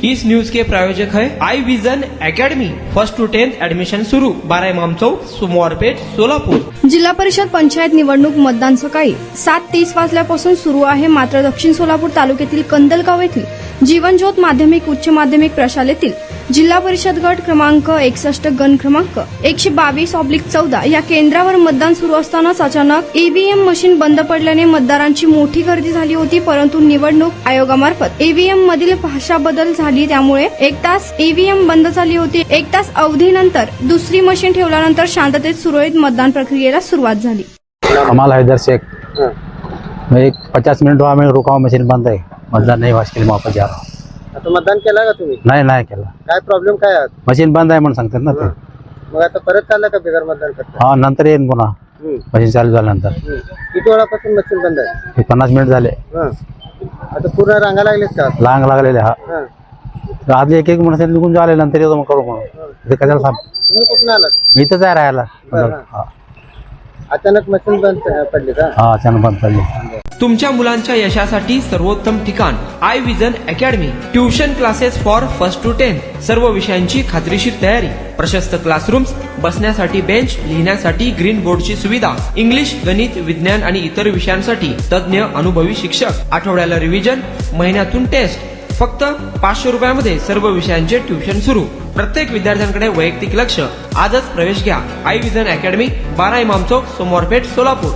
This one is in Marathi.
इस न्यूज के प्रायोजक है I vision academy. 1st to 10th admission शुरू। 12 इमाम चौक, सोमवारपेठ, सोलापूर। जिल्हा परिषद पंचायत निवडणूक मतदान सकाळी 7:30 वाजल्यापासून सुरू आहे। मात्र दक्षिण सोलापूर तालुक्यातील कंदलगाव येथील जीवनज्योत माध्यमिक उच्च माध्यमिक प्रशालेतील जिल्हा परिषद गट क्रमांक 61 गण क्रमांक 122/14 या केंद्रावर मतदान सुरू असतानाच अचानक ईव्हीएम मशीन बंद पडल्याने मतदारांची मोठी गर्दी झाली होती। परंतु निवडणूक आयोगामार्फत ईव्हीएम मधील भाषा बदल झाली, त्यामुळे 1 तास ईव्हीएम बंद झाली होती। 1 तास अवधीनंतर दुसरी मशीन ठेवल्यानंतर शांततेत सुरळीत मतदान प्रक्रियेला सुरुवात झाली। कमाल हैदर शेख, मैं एक 50 मिनट वहाँ में रुका हूँ, मशीन बंद है, मतदान नहीं वाच के लिए वापस जा रहा हूँ। आता मतदान केला का तुम्ही? नाही केला, काय प्रॉब्लेम काय आहे? मशीन बंद आहे म्हणून सांगतात ना ते। मग आता परत चालला का बिगर मतदान करता? हा, नंतर येईन पुन्हा मशीन चालू झाल्यानंतर। किती वेळापासून मशीन बंद आहे? 50 मिनिट झाले। आता पूर्ण रांगा लागलेत का? लांग लागलेले। हा, आधी एक म्हणून निघून जाले, नंतर येतो मग करू म्हणून। ते कशाला थांब, तुम्ही कुठून आलात? मी इथंच आहे राहायला। हा, अचानक मशीन बंद पडली का? हा, अचानक बंद पडली। तुमच्या मुलांच्या यशासाठी सर्वोत्तम ठिकाण I vision academy. Tuition classes for 1st to 10th, सर्व विषयांची खात्रीशीर तयारी, प्रशस्त क्लासरूम्स, बसण्यासाठी बेंच, लिहिण्यासाठी ग्रीन बोर्डची सुविधा, इंग्लिश, गणित, विज्ञान आणि इतर विषयांसाठी तज्ञ अनुभवी शिक्षक, आठवड्याला रिव्हिजन, महिन्यातून टेस्ट। फक्त 500 रुपयामध्ये सर्व विषयांचे ट्युशन सुरू। प्रत्येक विद्यार्थ्यांकडे वैयक्तिक लक्ष। आजच प्रवेश घ्या। आई विजन अकॅडमी, 12 इमाम चौक, सोमवारपेठ, सोलापूर।